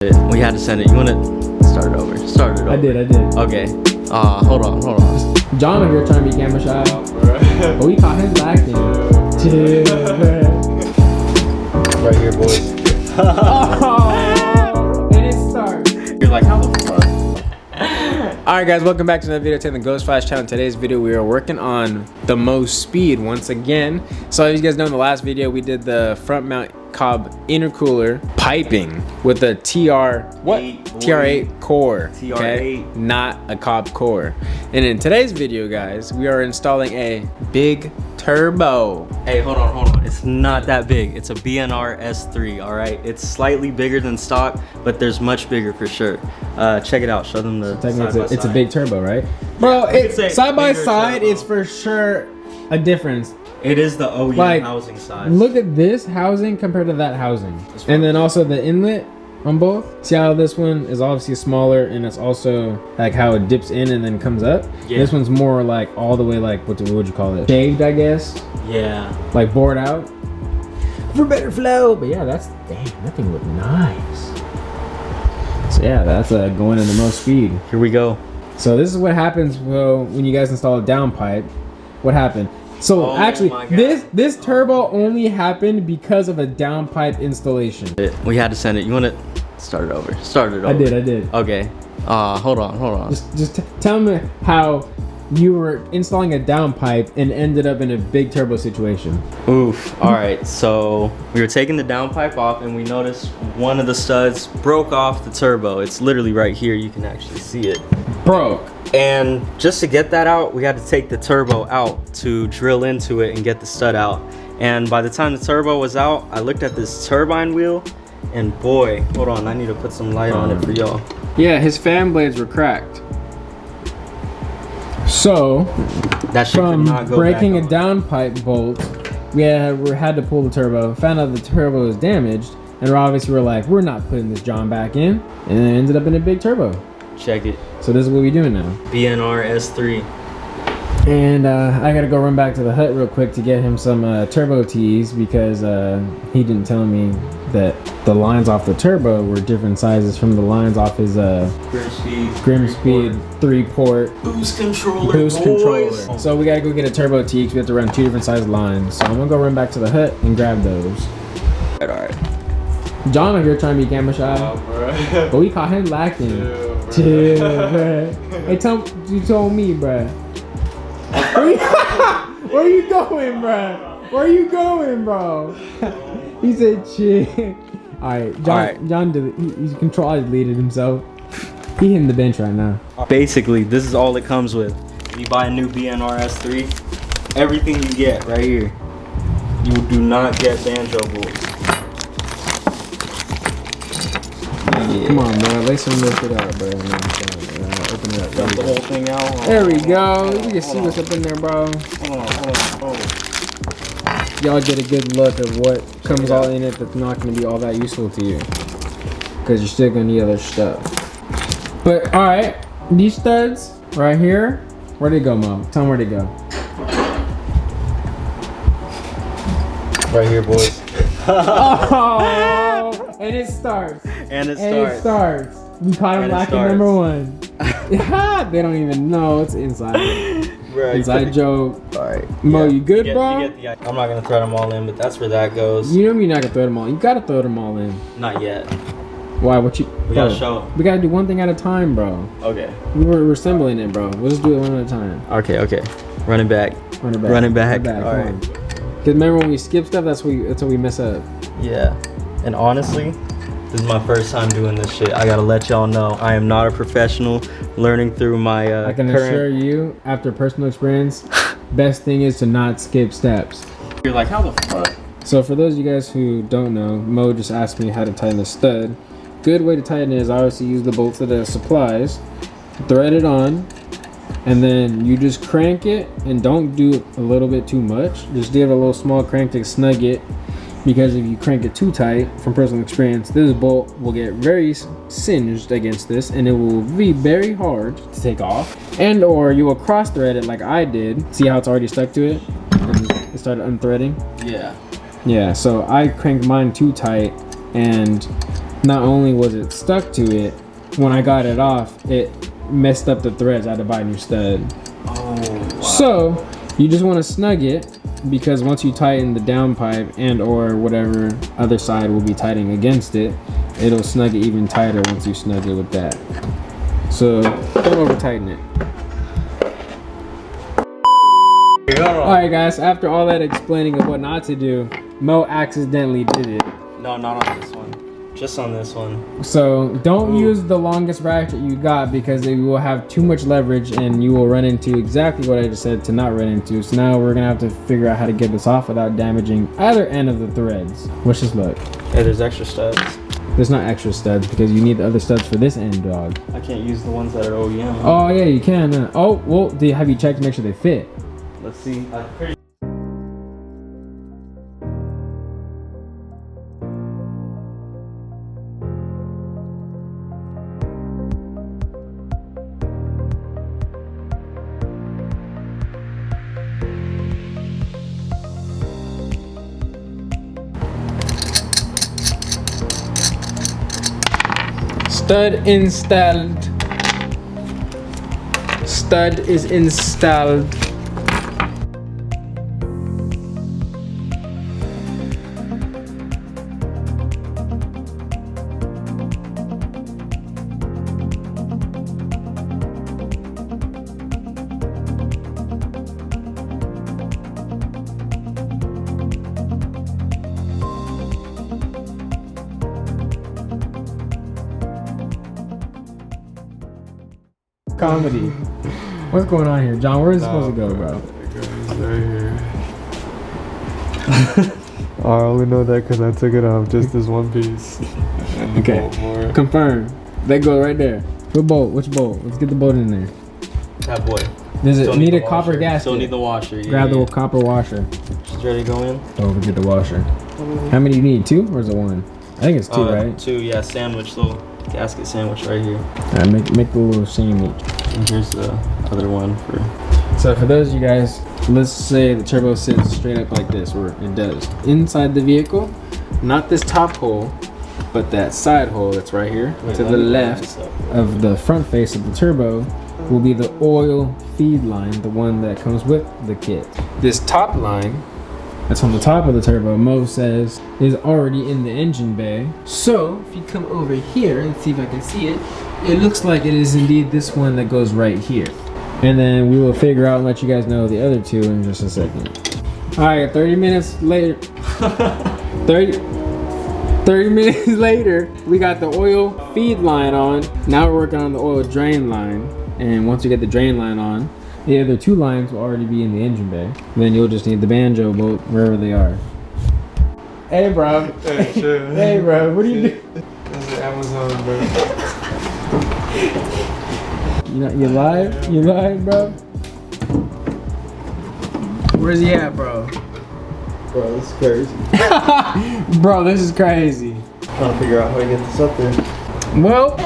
We had to send it. You want to start it over? Start it over. I did. Okay. Hold on. John over here trying to be camera shy. But we caught him lacking. Chill, Right here, boys. and it starts. You're like, how the fuck? Alright guys, welcome back to another video to the Ghost Flash channel. In today's video we are working on the most speed once again. So as you guys know, in the last video we did the front mount Cobb intercooler piping with the TR8 core. Okay? Not a Cobb core. And in today's video guys, we are installing a big turbo. Hey, hold on. It's not that big. It's a BNR S3, all right? It's slightly bigger than stock, but there's much bigger for sure. Check it out. Show them the Technically it's a big turbo, right? Bro, it's side by side, it's for sure a difference. It is the OEM like, housing size. Look at this housing compared to that housing. And then also the inlet on both. See how this one is obviously smaller and it's also like how it dips in and then comes up? Yeah. This one's more like all the way like, what would you call it? Shaved, I guess? Yeah. Like bored out. For better flow. But yeah, that thing looked nice. So yeah, that's going into most speed. Here we go. So this is what happens when you guys install a downpipe. What happened? So actually, this turbo only happened because of a downpipe installation. We had to send it. You want to start it over? Start it over. I did. Okay. Hold on. Just tell me how you were installing a downpipe and ended up in a big turbo situation. Oof. All right. So we were taking the downpipe off and we noticed one of the studs broke off the turbo. It's literally right here. You can actually see it. Broke. And just to get that out, we had to take the turbo out to drill into it and get the stud out. And by the time the turbo was out, I looked at this turbine wheel and boy, hold on, I need to put some light on it for y'all. Yeah, his fan blades were cracked. So, that shit from could not go breaking a back downpipe bolt, we had to pull the turbo, found out the turbo was damaged, and obviously we're like, we're not putting this John back in, and it ended up in a big turbo. Check it. So this is what we're doing now. BNR S3. And I gotta go run back to the hut real quick to get him some turbo tees because he didn't tell me that the lines off the turbo were different sizes from the lines off his Grimspeed 3-port boost controller. So we gotta go get a turbo tee because we have to run 2 different size lines. So I'm gonna go run back to the hut and grab those. Alright. John over here trying to be camera shy, but we caught him lacking. Chill, bro. Hey, you told me, bro. Where you going, bro? Where you going, bro? He said, chill. Alright, John did it. He's deleted himself. He hitting the bench right now. Basically, this is all it comes with. You buy a new BNR S3, everything you get right here. You do not get banjo bolts. Yeah. Come on, bro. Lay some of this shit out, bro. Open it up. Dump the whole thing out. There we go. You can see what's up in there, bro. Hold on. Y'all get a good look of what comes all in it that's not going to be all that useful to you. Because you're still going to need other stuff. But, alright. These studs right here. Where'd they go, Mo? Tell them where'd they go. Right here, boys. Oh! And it starts. We caught him lacking number 1. They don't even know it's inside. Right, inside joke. Alright. Mo, you good, bro? I'm not gonna throw them all in, but that's where that goes. You know you're not gonna throw them all. You gotta throw them all in. Not yet. Why? We gotta show. We gotta do one thing at a time, bro. Okay. We're assembling it, bro. We'll just do it one at a time. Okay. Run it back. Run it back. Alright. Because remember when we skip stuff, that's what we mess up. Yeah. And honestly, this is my first time doing this shit. I gotta let y'all know I am not a professional. Learning through my I can assure you, after personal experience, best thing is to not skip steps. You're like, how the fuck? So for those of you guys who don't know, Mo just asked me how to tighten the stud. Good way to tighten it is obviously use the bolts that it supplies, thread it on, and then you just crank it and don't do a little bit too much. Just give it a little small crank to snug it. Because if you crank it too tight, from personal experience, this bolt will get very singed against this and it will be very hard to take off. And or you will cross thread it like I did. See how it's already stuck to it? And it started unthreading? Yeah. Yeah, so I cranked mine too tight and not only was it stuck to it, when I got it off, it messed up the threads. I had to buy a new stud. Oh, wow. So you just want to snug it, because once you tighten the downpipe and or whatever other side will be tightening against it, it'll snug it even tighter once you snug it with that. So don't over tighten it. Alright guys, after all that explaining of what not to do, Mo accidentally did it. No, not on this one. Just on this one. So don't use the longest ratchet you got, because it will have too much leverage and you will run into exactly what I just said to not run into. So now we're gonna have to figure out how to get this off without damaging either end of the threads. Let's just look. Hey, there's extra studs. There's not extra studs because you need the other studs for this end, dog. I can't use the ones that are OEM. Oh yeah, you can. Oh well, have you checked to make sure they fit? Let's see. Stud installed. Stud is installed. Comedy. What's going on here, John? Where is it supposed to go, bro? Right here. I only know that because I took it off just this one piece. Okay. Confirm. They go right there. What bolt? Which bolt? Let's get the bolt in there. That boy. Does it Still need a the copper washer. gasket? Still need the washer. Yeah, Grab yeah. the copper washer. She's ready to go in. Don't forget the washer. How many do you need? 2 or is it 1? I think it's 2, right? 2, yeah. Sandwich, little gasket sandwich right here. Alright, make the little sandwich. And here's the other one for. So for those of you guys, let's say the turbo sits straight up like this, where it does. Inside the vehicle, not this top hole, but that side hole that's right here to the left of the front face of the turbo will be the oil feed line, the one that comes with the kit. This top line that's on the top of the turbo, Mo says, is already in the engine bay. So if you come over here and see if I can see it, it looks like it is indeed this one that goes right here. And then we will figure out and let you guys know the other 2 in just a second. All right, 30 minutes later, 30 minutes later, we got the oil feed line on. Now we're working on the oil drain line. And once you get the drain line on, the other 2 lines will already be in the engine bay. Then you'll just need the banjo bolt wherever they are. Hey, bro. Hey, sure. Hey, bro. What are you doing? That's an Amazon, bro. You live? You live, bro? Where's he at, bro? Bro, this is crazy. Bro, this is crazy. Trying to figure out how to get this up there. Well,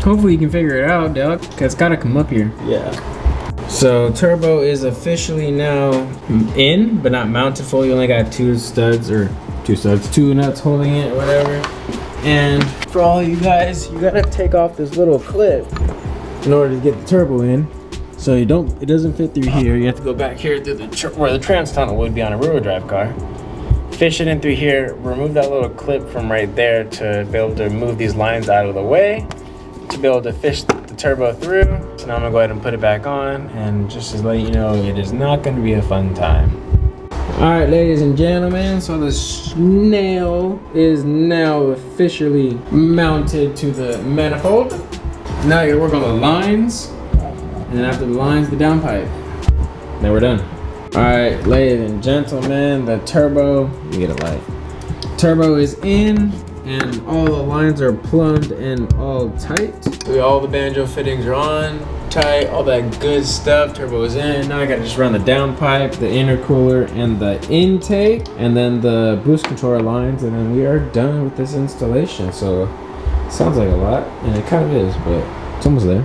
hopefully you can figure it out, dog. Cause it's gotta come up here. Yeah. So turbo is officially now in, but not mounted fully. You only got 2 studs, 2 nuts holding it, or whatever. And for all you guys, you gotta take off this little clip in order to get the turbo in. So it doesn't fit through here. You have to go back here through where the trans tunnel would be on a rear drive car. Fish it in through here, remove that little clip from right there to be able to move these lines out of the way, to be able to fish the turbo through. So now I'm gonna go ahead and put it back on, and just to let you know, it is not gonna be a fun time. All right, ladies and gentlemen, so the snail is now officially mounted to the manifold. Now you work on the lines, and then after the lines, the downpipe. Then we're done. All right, ladies and gentlemen, the turbo, let me get a light. Turbo is in, and all the lines are plumbed and all tight. All the banjo fittings are on, tight, all that good stuff. Turbo is in. Now I gotta just run the downpipe, the intercooler, and the intake, and then the boost controller lines, and then we are done with this installation. So it sounds like a lot, and it kind of is, but it's almost there.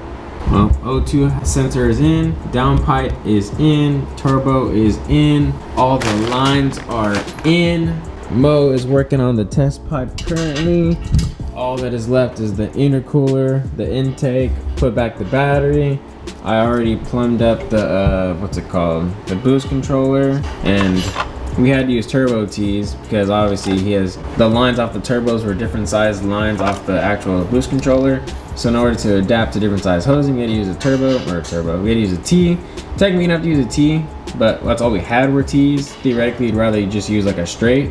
Well, O2 sensor is in, downpipe is in, turbo is in, all the lines are in. Mo is working on the test pipe currently. all that is left is the intercooler, the intake, put back the battery. I already plumbed up the what's it called, the boost controller, and we had to use turbo tees because obviously he has the lines off the turbos were different size lines off the actual boost controller. So in order to adapt to different size hosing, we had to use a turbo. We had to use a T. Technically, you don't have to use a T, but that's all we had were T's. Theoretically, you'd rather just use like a straight,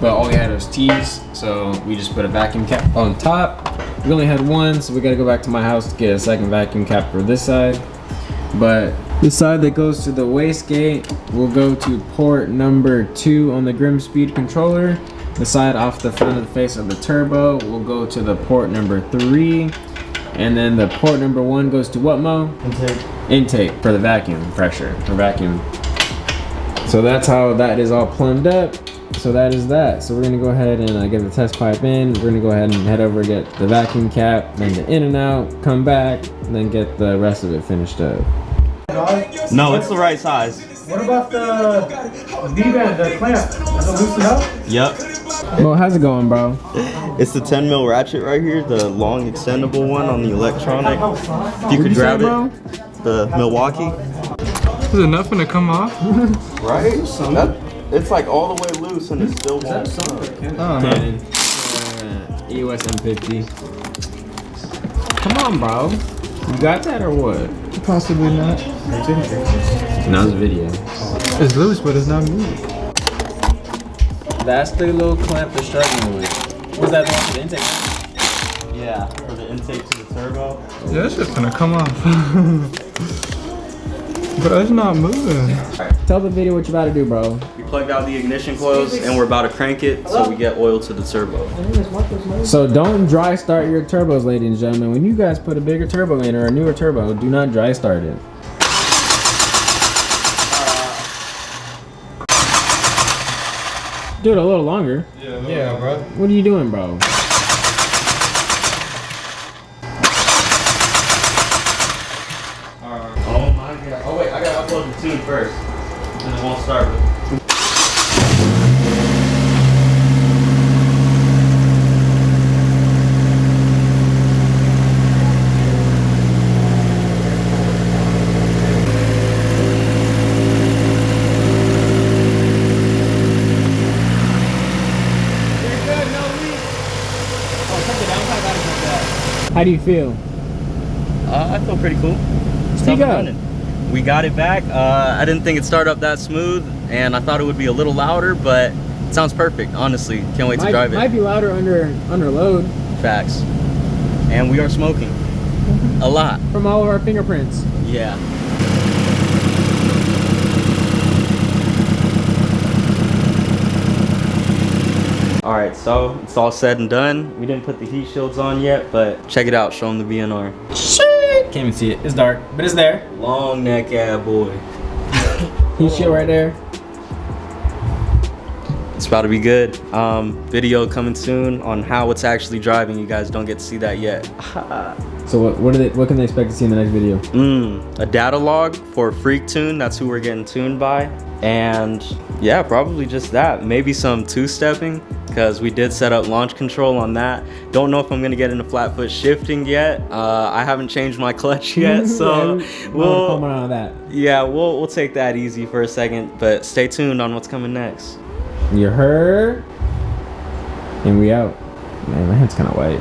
but all we had was T's. So we just put a vacuum cap on top. We only had one, so we got to go back to my house to get a second vacuum cap for this side. But the side that goes to the wastegate will go to port number 2 on the Grimspeed controller. The side off the front of the face of the turbo will go to the port number 3. And then the port number 1 goes to what, Mo? Intake for the vacuum pressure, for vacuum. So that's how that is all plumbed up. So that is that. So we're gonna go ahead and get the test pipe in. We're gonna go ahead and head over, get the vacuum cap, then the in and out, come back, and then get the rest of it finished up. No, it's the right size. What about the V-band, the clamp? Does it loosen up? Yep. Well, how's it going, bro? It's the 10 mil ratchet right here, the long extendable one on the electronic. If you could grab it, the Milwaukee. Is it nothing to come off? Right? It's like all the way loose and it still won't. Canon. EOS M50. Come on, bro. You got that or what? Possibly not. No, it's video. It's loose, but it's not moving. That's the little clamp they're struggling with. Was that the one for the intake? Yeah, for the intake to the turbo. Yeah, that shit's gonna come off. But it's not moving. Tell the video what you about to do, bro. We plugged out the ignition coils and we're about to crank it so we get oil to the turbo. So don't dry start your turbos, ladies and gentlemen. When you guys put a bigger turbo in or a newer turbo, do not dry start it. Do it a little longer. Yeah, bro. What are you doing, bro? Oh my god. Oh wait, I gotta upload the tune first. Then it won't start with. How do you feel? I feel pretty cool. Speak up. We got it back. I didn't think it started up that smooth, and I thought it would be a little louder, but it sounds perfect. Honestly, can't wait to drive it. Might be louder under load. Facts. And we are smoking a lot. From all of our fingerprints. Yeah. All right, so it's all said and done. We didn't put the heat shields on yet, but check it out. Show them the VNR. Can't even see it. It's dark, but it's there. Long neck ad boy. Heat shield right there. It's about to be good. Video coming soon on how it's actually driving. You guys don't get to see that yet. So what can they expect to see in the next video? A data log for Freak Tune. That's who we're getting tuned by. And yeah, probably just that. Maybe some two-stepping, because we did set up launch control on that. Don't know if I'm gonna get into flat foot shifting yet. I haven't changed my clutch yet, so we'll take that easy for a second. But stay tuned on what's coming next. You heard? And we out. Man, my head's kind of white.